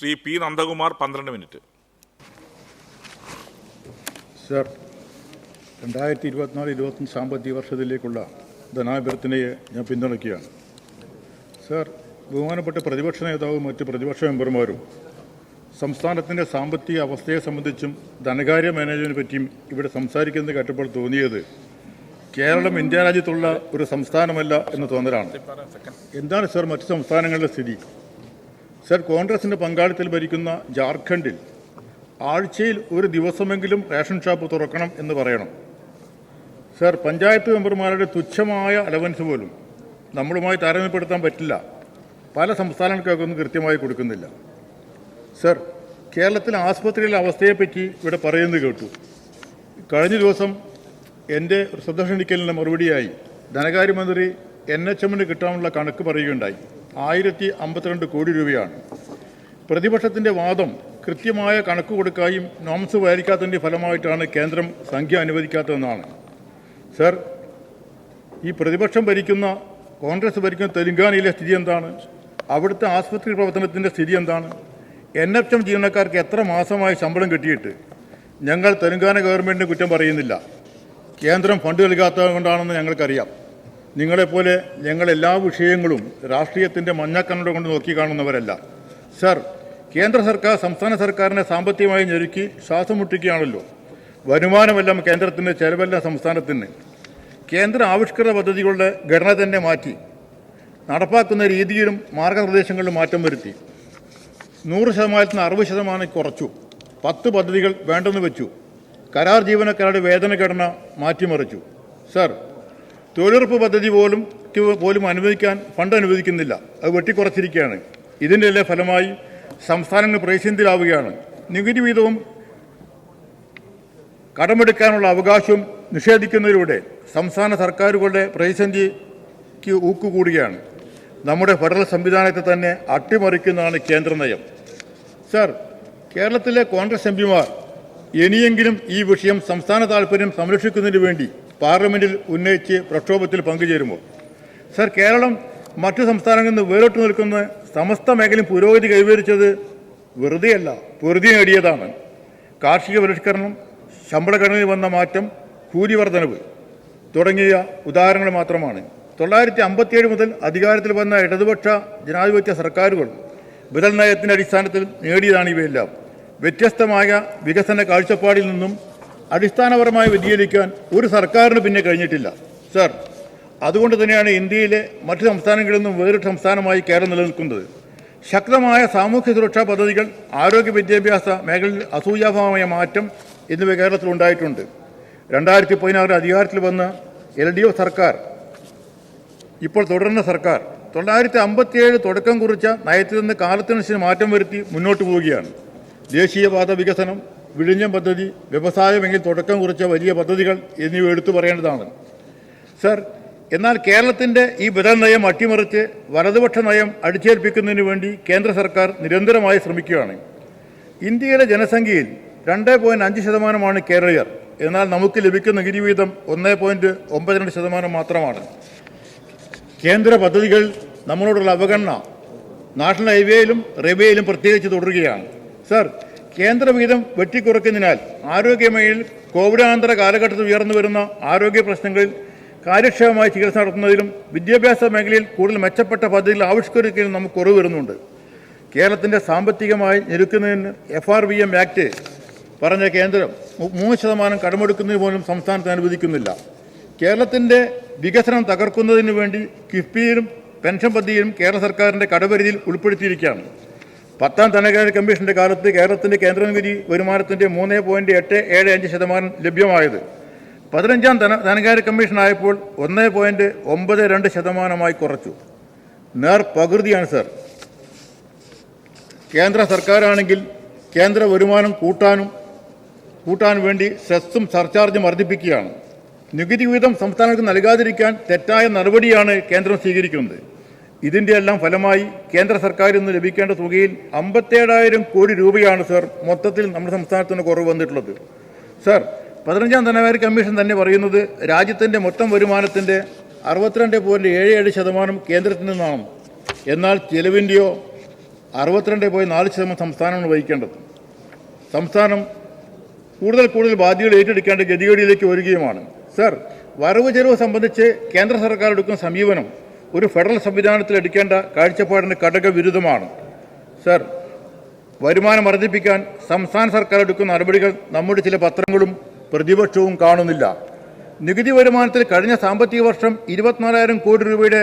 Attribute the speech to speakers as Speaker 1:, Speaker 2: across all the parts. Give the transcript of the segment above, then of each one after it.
Speaker 1: Shri P Nandakumar 12 minute.
Speaker 2: Sir, 2024-25 സാമ്പത്തിക വർഷത്തിലേക്കുള്ള ധനാഭ്യർത്ഥനയെ ഞാൻ പിന്തുണയ്ക്കുകയാണ്. Sir, ബഹുമാനപ്പെട്ട പ്രതിപക്ഷ നേതാവും മറ്റ് പ്രതിപക്ഷ മെമ്പർമാരും സംസ്ഥാനത്തിൻ്റെ സാമ്പത്തിക അവസ്ഥയെ സംബന്ധിച്ചും ധനകാര്യ മാനേജ്മെൻറ്റിനെ പറ്റിയും ഇവിടെ സംസാരിക്കുന്നത് കേട്ടപ്പോൾ തോന്നിയത് കേരളം ഇന്ത്യ രാജ്യത്തുള്ള ഒരു സംസ്ഥാനമല്ല എന്ന തോന്നലാണ്. എന്താണ് സർ മറ്റ് സംസ്ഥാനങ്ങളുടെ സ്ഥിതി? സർ, കോൺഗ്രസിൻ്റെ പങ്കാളിത്തത്തിൽ ഭരിക്കുന്ന ജാർഖണ്ഡിൽ ആഴ്ചയിൽ ഒരു ദിവസമെങ്കിലും റേഷൻ ഷോപ്പ് തുറക്കണം എന്ന് പറയണം. സർ, പഞ്ചായത്ത് മെമ്പർമാരുടെ തുച്ഛമായ അലവൻസ് പോലും നമ്മളുമായി താരതമ്യപ്പെടുത്താൻ പറ്റില്ല. പല സംസ്ഥാനങ്ങൾക്കൊന്നും കൃത്യമായി കൊടുക്കുന്നില്ല. സർ, കേരളത്തിലെ ആസ്പത്രിയിലെ അവസ്ഥയെപ്പറ്റി ഇവിടെ പറയുന്നത് കേട്ടു. കഴിഞ്ഞ ദിവസം എൻ്റെ ഒരു ശ്രദ്ധ ക്ഷണിക്കലിൻ്റെ മറുപടിയായി ധനകാര്യമന്ത്രി NHMന് കിട്ടാനുള്ള കണക്ക് പറയുകയുണ്ടായി. 1052 കോടി രൂപയാണ്. പ്രതിപക്ഷത്തിൻ്റെ വാദം കൃത്യമായ കണക്ക് കൊടുക്കാനും നോംസ് പാലിക്കാത്തതിൻ്റെ ഫലമായിട്ടാണ് കേന്ദ്രം സംഖ്യ അനുവദിക്കാത്തതെന്നാണ്. സർ, ഈ പ്രതിപക്ഷം ഭരിക്കുന്ന കോൺഗ്രസ് ഭരിക്കുന്ന തെലങ്കാനയിലെ സ്ഥിതി എന്താണ്? അവിടുത്തെ ആസ്പത്രി പ്രവർത്തനത്തിൻ്റെ സ്ഥിതി എന്താണ്? NHM ജീവനക്കാർക്ക് എത്ര മാസമായി ശമ്പളം കിട്ടിയിട്ട്? ഞങ്ങൾ തെലങ്കാന ഗവൺമെൻറ്റിന് കുറ്റം പറയുന്നില്ല. കേന്ദ്രം ഫണ്ട് നൽകാത്തത് കൊണ്ടാണെന്ന് ഞങ്ങൾക്കറിയാം. നിങ്ങളെപ്പോലെ ഞങ്ങൾ എല്ലാ വിഷയങ്ങളും രാഷ്ട്രീയത്തിൻ്റെ മഞ്ഞക്കണ്ണട കൊണ്ട് നോക്കി കാണുന്നവരല്ല. സർ, കേന്ദ്ര സർക്കാർ സംസ്ഥാന സർക്കാരിനെ സാമ്പത്തികമായി ഞെരുക്കി ശ്വാസം മുട്ടിക്കുകയാണല്ലോ. വരുമാനമെല്ലാം കേന്ദ്രത്തിന്, ചെലവെല്ലാം സംസ്ഥാനത്തിന്. കേന്ദ്ര ആവിഷ്കൃത പദ്ധതികളുടെ ഘടന തന്നെ മാറ്റി നടപ്പാക്കുന്ന രീതിയിലും മാർഗനിർദ്ദേശങ്ങളിലും മാറ്റം വരുത്തി. 100% 60% കുറച്ചു. 10 പദ്ധതികൾ വേണ്ടെന്ന് വെച്ചു. കരാർ ജീവനക്കാരുടെ വേതന ഘടന മാറ്റിമറിച്ചു. സർ, തൊഴിലുറപ്പ് പദ്ധതി പോലും അനുവദിക്കാൻ ഫണ്ട് അനുവദിക്കുന്നില്ല. അത് വെട്ടിക്കുറച്ചിരിക്കുകയാണ്. ഇതിൻ്റെ എല്ലാം ഫലമായി സംസ്ഥാനങ്ങൾ പ്രതിസന്ധിയിലാവുകയാണ്. നികുതി വീതവും കടമെടുക്കാനുള്ള അവകാശവും നിഷേധിക്കുന്നതിലൂടെ സംസ്ഥാന സർക്കാരുകളുടെ പ്രതിസന്ധിക്ക് ഊക്കുകൂടുകയാണ്. നമ്മുടെ ഫെഡറൽ സംവിധാനത്തെ തന്നെ അട്ടിമറിക്കുന്നതാണ് കേന്ദ്ര നയം. സർ, കേരളത്തിലെ കോൺഗ്രസ് MPമാർ ഇനിയെങ്കിലും ഈ വിഷയം സംസ്ഥാന താൽപ്പര്യം സംരക്ഷിക്കുന്നതിന് വേണ്ടി പാർലമെൻറ്റിൽ ഉന്നയിച്ച് പ്രക്ഷോഭത്തിൽ പങ്കുചേരുമോ? സർ, കേരളം മറ്റു സംസ്ഥാനങ്ങളിൽ നിന്ന് വേറിട്ട് നിൽക്കുന്ന സമസ്ത മേഖലയും പുരോഗതി കൈവരിച്ചത് വെറുതെയല്ല, പൊറുതി നേടിയതാണ്. കാർഷിക പരിഷ്കരണം, ശമ്പളഘടനയിൽ വന്ന മാറ്റം, കൂലി വർധനവ് തുടങ്ങിയ ഉദാഹരണങ്ങൾ മാത്രമാണ്. 1957 മുതൽ അധികാരത്തിൽ വന്ന ഇടതുപക്ഷ ജനാധിപത്യ സർക്കാരുകൾ ബദൽ നയത്തിൻ്റെ അടിസ്ഥാനത്തിൽ നേടിയതാണ് ഇവയെല്ലാം. വ്യത്യസ്തമായ വികസന കാഴ്ചപ്പാടിൽ നിന്നും അടിസ്ഥാനപരമായി വ്യതിചലിക്കാൻ ഒരു സർക്കാരിന് പിന്നെ കഴിഞ്ഞിട്ടില്ല. സർ, അതുകൊണ്ട് തന്നെയാണ് ഇന്ത്യയിലെ മറ്റ് സംസ്ഥാനങ്ങളിൽ നിന്നും വേറിട്ട സംസ്ഥാനമായി കേരളം നിലനിൽക്കുന്നത്. ശക്തമായ സാമൂഹ്യ സുരക്ഷാ പദ്ധതികൾ, ആരോഗ്യ വിദ്യാഭ്യാസ മേഖലയിൽ അസൂയാഭാവമായ മാറ്റം എന്നിവ കേരളത്തിലുണ്ടായിട്ടുണ്ട്. 2016 അധികാരത്തിൽ വന്ന LDF സർക്കാർ, ഇപ്പോൾ തുടരുന്ന സർക്കാർ 1957 തുടക്കം കുറിച്ച നയത്തിൽ നിന്ന് കാലത്തിനനുസരിച്ച് മാറ്റം വരുത്തി മുന്നോട്ട് പോവുകയാണ്. ദേശീയപാത വികസനം, വിഴിഞ്ഞം പദ്ധതി, വ്യവസായ മേഖലയിൽ തുടക്കം കുറിച്ച വലിയ പദ്ധതികൾ എന്നിവ എടുത്തു പറയേണ്ടതാണ്. സർ, എന്നാൽ കേരളത്തിൻ്റെ ഈ ബദൽ നയം അട്ടിമറിച്ച് വലതുപക്ഷ നയം അടിച്ചേൽപ്പിക്കുന്നതിന് വേണ്ടി കേന്ദ്ര സർക്കാർ നിരന്തരമായി ശ്രമിക്കുകയാണ്. ഇന്ത്യയിലെ ജനസംഖ്യയിൽ 2.5% കേരളീയർ. എന്നാൽ നമുക്ക് ലഭിക്കുന്ന നികുതി വീതം 1.92% മാത്രമാണ്. കേന്ദ്ര പദ്ധതികൾ നമ്മളോടുള്ള അവഗണന നാഷണൽ ഹൈവേയിലും റെയിൽവേയിലും പ്രത്യേകിച്ച് തുടരുകയാണ്. സർ, കേന്ദ്ര വിഹിതം വെട്ടിക്കുറയ്ക്കുന്നതിനാൽ ആരോഗ്യമേഖലയിൽ കോവിഡാനന്തര കാലഘട്ടത്തിൽ ഉയർന്നു വരുന്ന ആരോഗ്യ പ്രശ്നങ്ങളിൽ കാര്യക്ഷമമായി ചികിത്സ നടത്തുന്നതിലും വിദ്യാഭ്യാസ മേഖലയിൽ കൂടുതൽ മെച്ചപ്പെട്ട പദ്ധതികൾ ആവിഷ്കരിക്കുന്നതിലും നമുക്ക് കുറവ് വരുന്നുണ്ട്. കേരളത്തിൻ്റെ സാമ്പത്തികമായി ഞെരുക്കുന്നതിന് FRBM ആക്ട് പറഞ്ഞ കേന്ദ്രം 3% കടമെടുക്കുന്നതിന് പോലും സംസ്ഥാനത്ത് അനുവദിക്കുന്നില്ല. കേരളത്തിൻ്റെ വികസനം തകർക്കുന്നതിന് വേണ്ടി കിഫ്ബിയിലും പെൻഷൻ പദ്ധതിയിലും കേരള സർക്കാരിൻ്റെ കടപരിധിയിൽ ഉൾപ്പെടുത്തിയിരിക്കുകയാണ്. 10ാം ധനകാര്യ കമ്മീഷൻ്റെ കാലത്ത് കേരളത്തിൻ്റെ കേന്ദ്ര നികുതി വരുമാനത്തിൻ്റെ 3.875% ലഭ്യമായത് 15ാം ധനകാര്യ കമ്മീഷനായപ്പോൾ 1.92% കുറച്ചു. പകുതിയാണ് സർ. കേന്ദ്ര സർക്കാരാണെങ്കിൽ കേന്ദ്ര വരുമാനം കൂട്ടാൻ വേണ്ടി സെസ്സും സർചാർജും വർദ്ധിപ്പിക്കുകയാണ്. നികുതി വിഹിതം സംസ്ഥാനങ്ങൾക്ക് നൽകാതിരിക്കാൻ തെറ്റായ നടപടിയാണ് കേന്ദ്രം സ്വീകരിക്കുന്നത്. ഇതിൻ്റെ എല്ലാം ഫലമായി കേന്ദ്ര സർക്കാരിൽ നിന്ന് ലഭിക്കേണ്ട തുകയിൽ 57,000 കോടി രൂപയാണ് സർ മൊത്തത്തിൽ നമ്മുടെ സംസ്ഥാനത്തിന് കുറവ് വന്നിട്ടുള്ളത്. സർ, 15ാം ധനകാര്യ കമ്മീഷൻ തന്നെ പറയുന്നത് രാജ്യത്തിൻ്റെ മൊത്തം വരുമാനത്തിൻ്റെ 62.77% കേന്ദ്രത്തിൽ നിന്നാണ്. എന്നാൽ ചെലവിൻ്റെയോ 62.4% സംസ്ഥാനമാണ് വഹിക്കേണ്ടത്. സംസ്ഥാനം കൂടുതൽ ബാധ്യതകൾ ഏറ്റെടുക്കേണ്ട ഗതികേടിലേക്ക് വരികയുമാണ്. സർ, വരവ് ചെലവ് സംബന്ധിച്ച് കേന്ദ്ര സർക്കാർ എടുക്കുന്ന സമീപനം ഒരു ഫെഡറൽ സംവിധാനത്തിൽ എടുക്കേണ്ട കാഴ്ചപ്പാടിന് ഘടകവിരുദ്ധമാണ്. സർ, വരുമാനം വർദ്ധിപ്പിക്കാൻ സംസ്ഥാന സർക്കാർ എടുക്കുന്ന നടപടികൾ നമ്മുടെ ചില പത്രങ്ങളും പ്രതിപക്ഷവും കാണുന്നില്ല. നികുതി വരുമാനത്തിൽ കഴിഞ്ഞ സാമ്പത്തിക വർഷം 24,000 കോടി രൂപയുടെ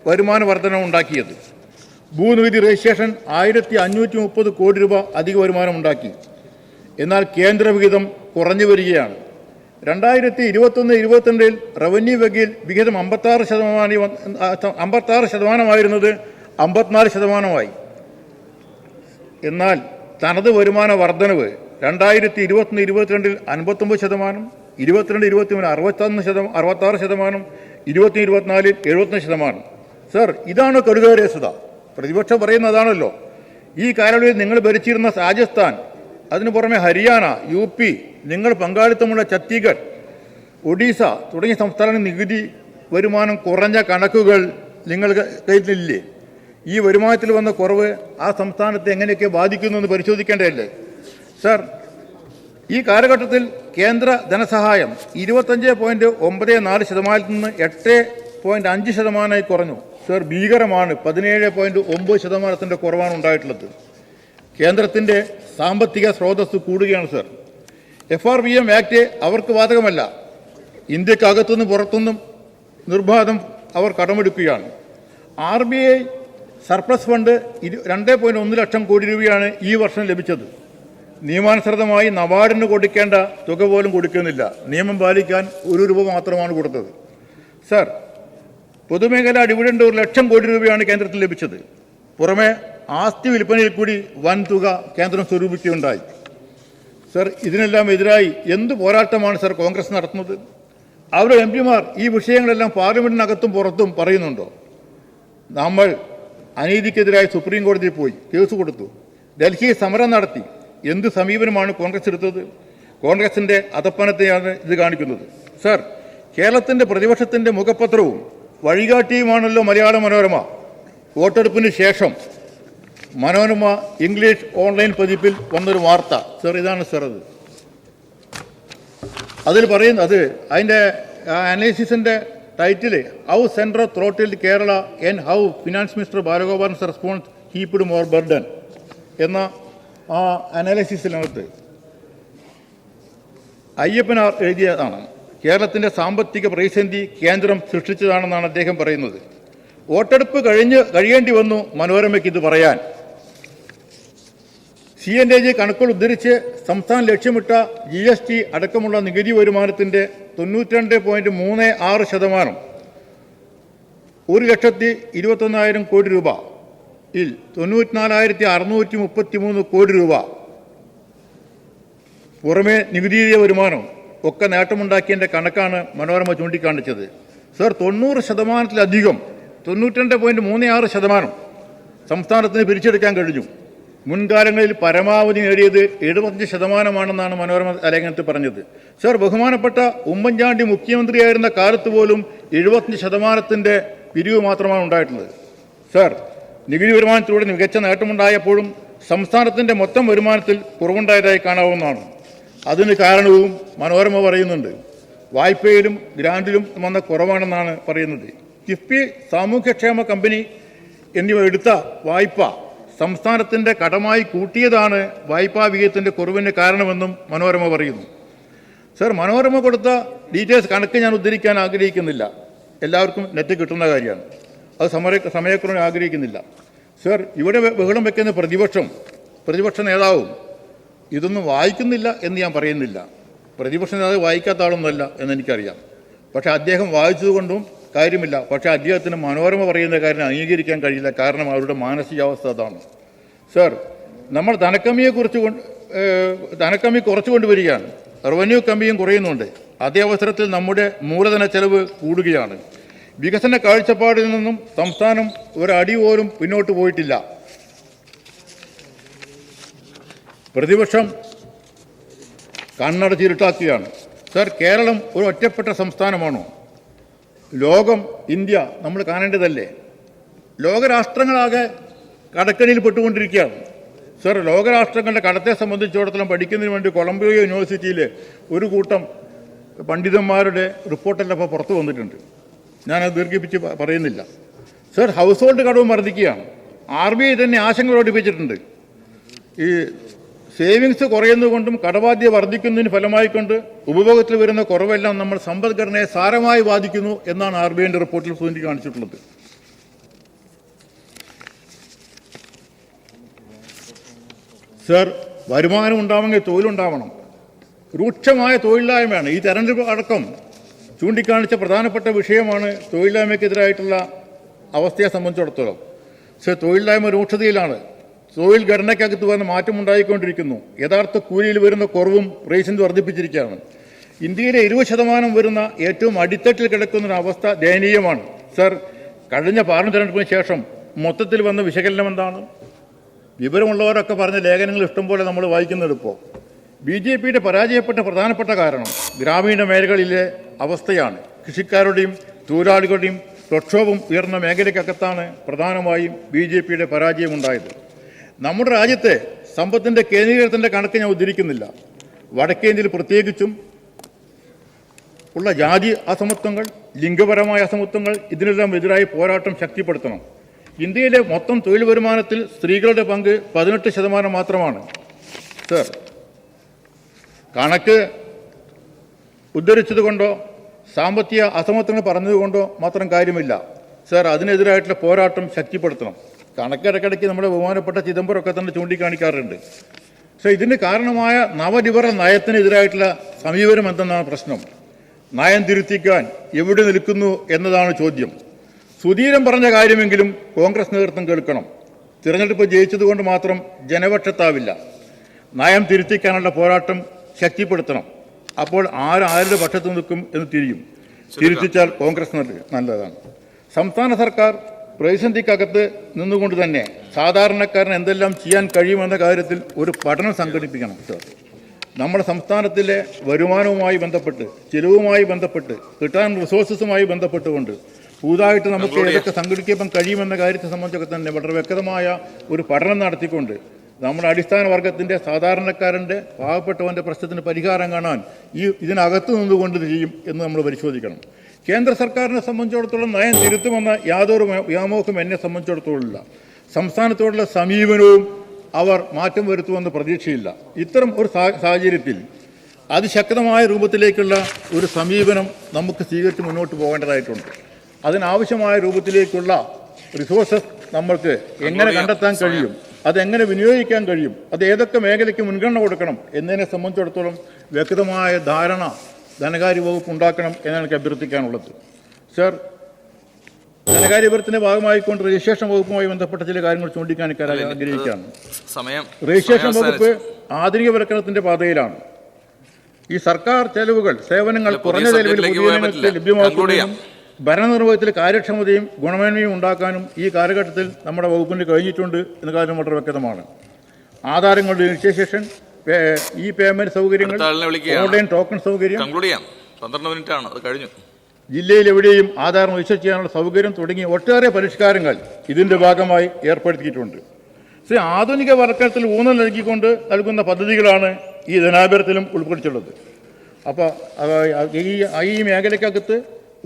Speaker 2: വരുമാന വർധന ഉണ്ടാക്കിയത്. ഭൂനികുതി രജിസ്ട്രേഷൻ 1,530 കോടി രൂപ അധിക വരുമാനം ഉണ്ടാക്കി. എന്നാൽ കേന്ദ്ര വിഹിതം കുറഞ്ഞു വരികയാണ്. 2021-22 റവന്യൂ വിഹിതം 56% 54%. എന്നാൽ തനത് വരുമാന വർധനവ് 2021-22 59%, 22-23 66%, 2024 75%. സർ, ഇതാണ് കടുകേറിയത. പ്രതിപക്ഷം പറയുന്നതാണല്ലോ. ഈ കാലയളവിൽ നിങ്ങൾ ഭരിച്ചിരുന്ന രാജസ്ഥാൻ, അതിനു പുറമെ ഹരിയാന, UP, നിങ്ങൾ പങ്കാളിത്തമുള്ള ഛത്തീസ്ഗഡ്, ഒഡീസ തുടങ്ങിയ സംസ്ഥാന നികുതി വരുമാനം കുറഞ്ഞ കണക്കുകൾ നിങ്ങൾ കയ്യിലില്ലേ? ഈ വരുമാനത്തിൽ വന്ന കുറവ് ആ സംസ്ഥാനത്തെ എങ്ങനെയൊക്കെ ബാധിക്കുന്നു എന്ന് പരിശോധിക്കേണ്ടതല്ലേ? സർ, ഈ കാലഘട്ടത്തിൽ കേന്ദ്ര ധനസഹായം 25.94% നിന്ന് 8.5% കുറഞ്ഞു. സർ, ഭീകരമാണ്. 17.9% കുറവാണ് ഉണ്ടായിട്ടുള്ളത്. കേന്ദ്രത്തിൻ്റെ സാമ്പത്തിക സ്രോതസ് കൂടുകയാണ്. സർ, FRBM ആക്ട് അവർക്ക് ബാധകമല്ല. ഇന്ത്യക്കകത്തുനിന്നും പുറത്തുനിന്നും നിർബാധം അവർ കടമെടുക്കുകയാണ്. RBI surplus fund 2.1 lakh crore രൂപയാണ് ഈ വർഷം ലഭിച്ചത്. നിയമാനുസൃതമായി നബാർഡിന് കൊടുക്കേണ്ട തുക പോലും കൊടുക്കുന്നില്ല. നിയമം പാലിക്കാൻ 1 രൂപ മാത്രമാണ് കൊടുത്തത്. സർ, പൊതുമേഖലാ ഡിവിഡൻഡ് 1 ലക്ഷം കോടി രൂപയാണ് കേന്ദ്രത്തിൽ ലഭിച്ചത്. പുറമെ ആസ്തി വിൽപ്പനയിൽ കൂടി വൻ തുക കേന്ദ്രം സ്വരൂപിക്കുകയുണ്ടായി. സർ, ഇതിനെല്ലാം എതിരായി എന്ത് പോരാട്ടമാണ് സർ കോൺഗ്രസ് നടത്തുന്നത്? അവരുടെ MPമാർ ഈ വിഷയങ്ങളെല്ലാം പാർലമെന്റിനകത്തും പുറത്തും പറയുന്നുണ്ടോ? നമ്മൾ അനീതിക്കെതിരായി സുപ്രീം കോടതിയിൽ പോയി കേസ് കൊടുത്തു. ഡൽഹിയിൽ സമരം നടത്തി. എന്ത് സമീപനമാണ് കോൺഗ്രസ് എടുത്തത്? കോൺഗ്രസിൻ്റെ അധപ്പനത്തെയാണ് ഇത് കാണിക്കുന്നത്. സർ, കേരളത്തിൻ്റെ പ്രതിപക്ഷത്തിൻ്റെ മുഖപത്രവും വഴികാട്ടിയുമാണല്ലോ മലയാള മനോരമ. വോട്ടെടുപ്പിന് ശേഷം മനോരമ ഇംഗ്ലീഷ് ഓൺലൈൻ പതിപ്പിൽ വന്നൊരു വാർത്ത. സർ, ഇതാണ് സർ അത്. അതിൽ പറയുന്നത്, അതിൻ്റെ അനാലിസിസിൻ്റെ title how central throttled Kerala and how finance minister Balagopalan's response heaped more burden എന്ന ആ അനാലിസിസിനകത്ത് അയ്യപ്പനാർ എഴുതിയതാണ്. കേരളത്തിൻ്റെ സാമ്പത്തിക പ്രതിസന്ധി കേന്ദ്രം സൃഷ്ടിച്ചതാണെന്നാണ് അദ്ദേഹം പറയുന്നത്. വോട്ടെടുപ്പ് കഴിയേണ്ടി വന്നു മനോരമയ്ക്ക് ഇത് പറയാൻ. CNAG കണക്കുകൾ ഉദ്ധരിച്ച് സംസ്ഥാനം ലക്ഷ്യമിട്ട GST അടക്കമുള്ള നികുതി വരുമാനത്തിൻ്റെ 92.36%, 1,21,000 കോടി രൂപയിൽ 94,633 കോടി രൂപ പുറമെ നികുതിയിലെ വരുമാനം ഒക്കെ നേട്ടമുണ്ടാക്കിയതിൻ്റെ കണക്കാണ് മനോരമ ചൂണ്ടിക്കാണിച്ചത്. സർ, 90%-ലധികം 92.36% സംസ്ഥാനത്തിന് പിരിച്ചെടുക്കാൻ കഴിഞ്ഞു. മുൻകാലങ്ങളിൽ പരമാവധി നേടിയത് 75%-ആണെന്നാണ് മനോരമ ലേഖനത്തിൽ പറഞ്ഞത്. സർ, ബഹുമാനപ്പെട്ട ഉമ്മൻചാണ്ടി മുഖ്യമന്ത്രിയായിരുന്ന കാലത്ത് പോലും 75%-ന്റെ പിരിവ് മാത്രമാണ് ഉണ്ടായിട്ടുള്ളത്. സർ, നികുതി വരുമാനത്തിലൂടെ മികച്ച നേട്ടമുണ്ടായപ്പോഴും സംസ്ഥാനത്തിൻ്റെ മൊത്തം വരുമാനത്തിൽ കുറവുണ്ടായതായി കാണാവുന്നതാണ്. അതിന് കാരണവും മനോരമ പറയുന്നുണ്ട്. വായ്പയിലും ഗ്രാൻഡിലും വന്ന കുറവാണെന്നാണ് പറയുന്നത്. കിഫ്ബി, സാമൂഹ്യക്ഷേമ കമ്പനി എന്നിവ എടുത്ത വായ്പ സംസ്ഥാനത്തിൻ്റെ കടമായി കൂട്ടിയതാണ് വായ്പാ വിഹിതത്തിൻ്റെ കുറവിന് കാരണമെന്നും മനോരമ പറയുന്നു. സർ, മനോരമ കൊടുത്ത ഡീറ്റെയിൽസ് കണക്ക് ഞാൻ ഉദ്ധരിക്കാൻ ആഗ്രഹിക്കുന്നില്ല. എല്ലാവർക്കും നെറ്റ് കിട്ടുന്ന കാര്യമാണ്. അത് സമയക്കുറവ് ആഗ്രഹിക്കുന്നില്ല. സർ, ഇവിടെ ബഹളം വയ്ക്കുന്ന പ്രതിപക്ഷ നേതാവും ഇതൊന്നും വായിക്കുന്നില്ല എന്ന് ഞാൻ പറയുന്നില്ല. പ്രതിപക്ഷ നേതാവ് വായിക്കാത്ത ആളൊന്നുമല്ല എന്നെനിക്കറിയാം. പക്ഷേ അദ്ദേഹം വായിച്ചതുകൊണ്ടും കാര്യമില്ല. പക്ഷേ അദ്ദേഹത്തിന് മനോരമ പറയുന്ന കാര്യം അംഗീകരിക്കാൻ കഴിയില്ല. കാരണം അവരുടെ മാനസികാവസ്ഥ അതാണ്. സർ, നമ്മൾ ധനക്കമ്മി കുറച്ചുകൊണ്ടുവരികയാണ്. റവന്യൂ കമ്മിയും കുറയുന്നുണ്ട്. അതേ അവസരത്തിൽ നമ്മുടെ മൂലധന ചെലവ് കൂടുകയാണ്. വികസന കാഴ്ചപ്പാടിൽ നിന്നും സംസ്ഥാനം ഒരടി പോലും പിന്നോട്ട് പോയിട്ടില്ല. പ്രതിപക്ഷം കണ്ണടച്ചിരുട്ടാക്കുകയാണ്. സർ, കേരളം ഒരു ഒറ്റപ്പെട്ട സംസ്ഥാനമാണോ? ലോകം, ഇന്ത്യ നമ്മൾ കാണേണ്ടതല്ലേ? ലോകരാഷ്ട്രങ്ങളാകെ കടക്കണിയിൽ പെട്ടുകൊണ്ടിരിക്കുകയാണ്. സർ, ലോകരാഷ്ട്രങ്ങളുടെ കടത്തെ സംബന്ധിച്ചിടത്തോളം പഠിക്കുന്നതിന് വേണ്ടി കൊളംബിയ യൂണിവേഴ്സിറ്റിയിൽ ഒരു കൂട്ടം പണ്ഡിതന്മാരുടെ റിപ്പോർട്ടെല്ലാം ഇപ്പോൾ പുറത്തു വന്നിട്ടുണ്ട്. ഞാനത് ദീർഘിപ്പിച്ച് പറയുന്നില്ല. സർ, ഹൗസ് ഹോൾഡ് കടവും വർദ്ധിക്കുകയാണ്. RBI തന്നെ ആശങ്ക പ്രകടിപ്പിച്ചിട്ടുണ്ട്. ഈ സേവിങ്സ് കുറയുന്നതുകൊണ്ടും കടബാധ്യത വർദ്ധിക്കുന്നതിന് ഫലമായിക്കൊണ്ട് ഉപഭോഗത്തിൽ വരുന്ന കുറവെല്ലാം നമ്മൾ സമ്പദ്ഘടനയെ സാരമായി ബാധിക്കുന്നു എന്നാണ് RBIയുടെ റിപ്പോർട്ടിൽ ചൂണ്ടിക്കാണിച്ചിട്ടുള്ളത്. സർ, വരുമാനം ഉണ്ടാവണമെങ്കിൽ തൊഴിലുണ്ടാവണം. രൂക്ഷമായ തൊഴിലില്ലായ്മയാണ്. ഈ തെരഞ്ഞെടുപ്പ് അടക്കം ചൂണ്ടിക്കാണിച്ച പ്രധാനപ്പെട്ട വിഷയമാണ് തൊഴിലില്ലായ്മയ്ക്കെതിരായിട്ടുള്ള അവസ്ഥയെ സംബന്ധിച്ചിടത്തോളം. സർ, തൊഴിലില്ലായ്മ രൂക്ഷതയിലാണ്. തൊഴിൽ ഘടനയ്ക്കകത്ത് വന്ന മാറ്റം ഉണ്ടായിക്കൊണ്ടിരിക്കുന്നു. യഥാർത്ഥ കൂലിയിൽ വരുന്ന കുറവും റേഷൻസ് വർദ്ധിപ്പിച്ചിരിക്കുകയാണ്. ഇന്ത്യയിലെ 20% വരുന്ന ഏറ്റവും അടിത്തട്ടിൽ കിടക്കുന്ന അവസ്ഥ ദയനീയമാണ്. സർ, കഴിഞ്ഞ പാർലമെന്റ് തെരഞ്ഞെടുപ്പിന് ശേഷം മൊത്തത്തിൽ വന്ന വിശകലനം എന്താണ്? വിവരമുള്ളവരൊക്കെ പറഞ്ഞ ലേഖനങ്ങൾ ഇഷ്ടംപോലെ നമ്മൾ വായിക്കുന്നത്. ഇപ്പോൾ BJPയുടെ പരാജയപ്പെട്ട പ്രധാനപ്പെട്ട കാരണം ഗ്രാമീണ മേഖലകളിലെ അവസ്ഥയാണ്. കൃഷിക്കാരുടെയും തൊഴിലാളികളുടെയും പ്രക്ഷോഭം ഉയർന്ന മേഖലയ്ക്കകത്താണ് പ്രധാനമായും BJPയുടെ പരാജയമുണ്ടായത്. നമ്മുടെ രാജ്യത്തെ സമ്പത്തിൻ്റെ കേന്ദ്രീകരണത്തിൻ്റെ കണക്ക് ഞാൻ ഉദ്ധരിക്കുന്നില്ല. വടക്കേന്ത്യയിൽ പ്രത്യേകിച്ചും ഉള്ള ജാതി അസമത്വങ്ങൾ, ലിംഗപരമായ അസമത്വങ്ങൾ, ഇതിനെല്ലാം എതിരായി പോരാട്ടം ശക്തിപ്പെടുത്തണം. ഇന്ത്യയിലെ മൊത്തം തൊഴിൽ വരുമാനത്തിൽ സ്ത്രീകളുടെ പങ്ക് 18% മാത്രമാണ്. സർ, കണക്ക് ഉദ്ധരിച്ചതുകൊണ്ടോ സാമ്പത്തിക അസമത്വങ്ങൾ പറഞ്ഞതുകൊണ്ടോ മാത്രം കാര്യമില്ല. സർ, അതിനെതിരായിട്ടുള്ള പോരാട്ടം ശക്തിപ്പെടുത്തണം. കണക്കിടയ്ക്കിടയ്ക്ക് നമ്മുടെ ബഹുമാനപ്പെട്ട ചിദംബരമൊക്കെ തന്നെ ചൂണ്ടിക്കാണിക്കാറുണ്ട്. സർ, ഇതിന് കാരണമായ നവലിബറൽ നയത്തിനെതിരായിട്ടുള്ള സമീപനം എന്തെന്നാണ് പ്രശ്നം. നയം തിരുത്തിക്കാൻ എവിടെ നിൽക്കുന്നു എന്നതാണ് ചോദ്യം. സുധീരൻ പറഞ്ഞ കാര്യമെങ്കിലും കോൺഗ്രസ് നേതൃത്വം കേൾക്കണം. തിരഞ്ഞെടുപ്പ് ജയിച്ചതുകൊണ്ട് മാത്രം ജനപക്ഷത്താവില്ല. നയം തിരുത്തിക്കാനുള്ള പോരാട്ടം ശക്തിപ്പെടുത്തണം. അപ്പോൾ ആരുടെ പക്ഷത്ത് നിൽക്കും എന്ന് തിരിയും. തിരുത്തിച്ചാൽ കോൺഗ്രസ് നല്ലതാണ്. സംസ്ഥാന സർക്കാർ പ്രതിസന്ധിക്കകത്ത് നിന്നുകൊണ്ട് തന്നെ സാധാരണക്കാരന് എന്തെല്ലാം ചെയ്യാൻ കഴിയുമെന്ന കാര്യത്തിൽ ഒരു പഠനം സംഘടിപ്പിക്കണം. നമ്മുടെ സംസ്ഥാനത്തിലെ വരുമാനവുമായി ബന്ധപ്പെട്ട്, ചിലവുമായി ബന്ധപ്പെട്ട്, കിട്ടാൻ റിസോഴ്സസുമായി ബന്ധപ്പെട്ടുകൊണ്ട് പുതുതായിട്ട് നമുക്ക് ഏതൊക്കെ സംഘടിക്കാൻ കഴിയുമെന്ന കാര്യത്തെ സംബന്ധിച്ചൊക്കെ തന്നെ വളരെ വ്യക്തമായ ഒരു പഠനം നടത്തിക്കൊണ്ട് നമ്മുടെ അടിസ്ഥാന വർഗത്തിൻ്റെ, സാധാരണക്കാരൻ്റെ, പാവപ്പെട്ടവൻ്റെ പ്രശ്നത്തിന് പരിഹാരം കാണാൻ ഇതിനകത്ത് നിന്നുകൊണ്ട് ചെയ്യും എന്ന് നമ്മൾ പരിശോധിക്കണം. കേന്ദ്ര സർക്കാരിനെ സംബന്ധിച്ചിടത്തോളം നയം തിരുത്തുമെന്ന യാതൊരു വ്യാമോഹം എന്നെ സംബന്ധിച്ചിടത്തോളം ഇല്ല. സംസ്ഥാനത്തോടുള്ള സമീപനവും അവർ മാറ്റം വരുത്തുമെന്ന് പ്രതീക്ഷയില്ല. ഇത്തരം ഒരു സാഹചര്യത്തിൽ അതിശക്തമായ രൂപത്തിലേക്കുള്ള ഒരു സമീപനം നമുക്ക് സ്വീകരിച്ച് മുന്നോട്ട് പോകേണ്ടതായിട്ടുണ്ട്. അതിനാവശ്യമായ രൂപത്തിലേക്കുള്ള റിസോഴ്സസ് നമ്മൾക്ക് എങ്ങനെ കണ്ടെത്താൻ കഴിയും, അതെങ്ങനെ വിനിയോഗിക്കാൻ കഴിയും, അത് ഏതൊക്കെ മേഖലയ്ക്ക് മുൻഗണന കൊടുക്കണം എന്നതിനെ സംബന്ധിച്ചിടത്തോളം വ്യക്തമായ ധാരണ ധനകാര്യ വകുപ്പ് ഉണ്ടാക്കണം എന്നാണ് എനിക്ക് അഭ്യർത്ഥിക്കാനുള്ളത്. സർ, ധനകാര്യ വകുപ്പിന്റെ ഭാഗമായിക്കൊണ്ട് രജിസ്ട്രേഷൻ വകുപ്പുമായി ബന്ധപ്പെട്ട ചില കാര്യങ്ങൾ ചൂണ്ടിക്കാണിക്കാൻ ആഗ്രഹിക്കുകയാണ്. രജിസ്ട്രേഷൻ വകുപ്പ് ആധുനികവൽക്കരണത്തിന്റെ പാതയിലാണ്. ഈ സർക്കാർ ചെലവുകൾ, സേവനങ്ങൾ കുറഞ്ഞ ചെലവിൽ പൊതുജനങ്ങൾക്ക് ലഭ്യമാക്കുന്നതിനും ഭരണനിർവഹണത്തിൽ കാര്യക്ഷമതയും ഗുണമേന്മയും ഉണ്ടാക്കാനും ഈ കാലഘട്ടത്തിൽ നമ്മുടെ വകുപ്പിന് കഴിഞ്ഞിട്ടുണ്ട് എന്ന കാര്യം വളരെ വ്യക്തമാണ്. ആധാരങ്ങളുടെ രജിസ്ട്രേഷൻ, ഈ പേയ്മെന്റ് സൗകര്യങ്ങൾ, ഓൺലൈൻ ടോക്കൺ സൗകര്യം,
Speaker 3: 12 മിനിറ്റാണ് അത് കഴിഞ്ഞു,
Speaker 2: ജില്ലയിൽ എവിടെയും ആധാരം രജിസ്റ്റർ ചെയ്യാനുള്ള സൗകര്യം തുടങ്ങിയ ഒട്ടേറെ പരിഷ്കാരങ്ങൾ ഇതിന്റെ ഭാഗമായി ഏർപ്പെടുത്തിയിട്ടുണ്ട്. ആധുനികവൽക്കരണത്തിൽ ഊന്നൽ നൽകുന്ന പദ്ധതികളാണ് ഈ ധനാഭ്യർത്ഥനയിലും ഉൾപ്പെടുത്തിയിട്ടുള്ളത്. അപ്പോൾ ഈ മേഖലയ്ക്കകത്ത്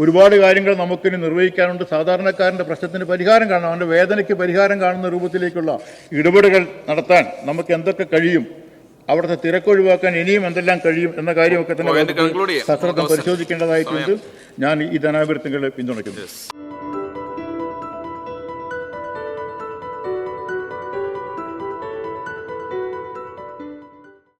Speaker 2: ഒരുപാട് കാര്യങ്ങൾ നമുക്കിനി നിർവഹിക്കാനുണ്ട്. സാധാരണക്കാരൻ്റെ പ്രശ്നത്തിന് പരിഹാരം കാണണം, അവൻ്റെ വേദനയ്ക്ക് പരിഹാരം കാണുന്ന രൂപത്തിലേക്കുള്ള ഇടപെടലുകൾ നടത്താൻ നമുക്ക് എന്തൊക്കെ കഴിയും, അവിടുത്തെ തിരക്കൊഴിവാക്കാൻ ഇനിയും എന്തെല്ലാം കഴിയും എന്ന കാര്യമൊക്കെ തന്നെ സശ്രദ്ധം പരിശോധിക്കേണ്ടതായിട്ടുണ്ട്. ഞാൻ ഈ ധനാഭ്യർത്ഥനകളെ പിന്തുണയ്ക്കുന്നു.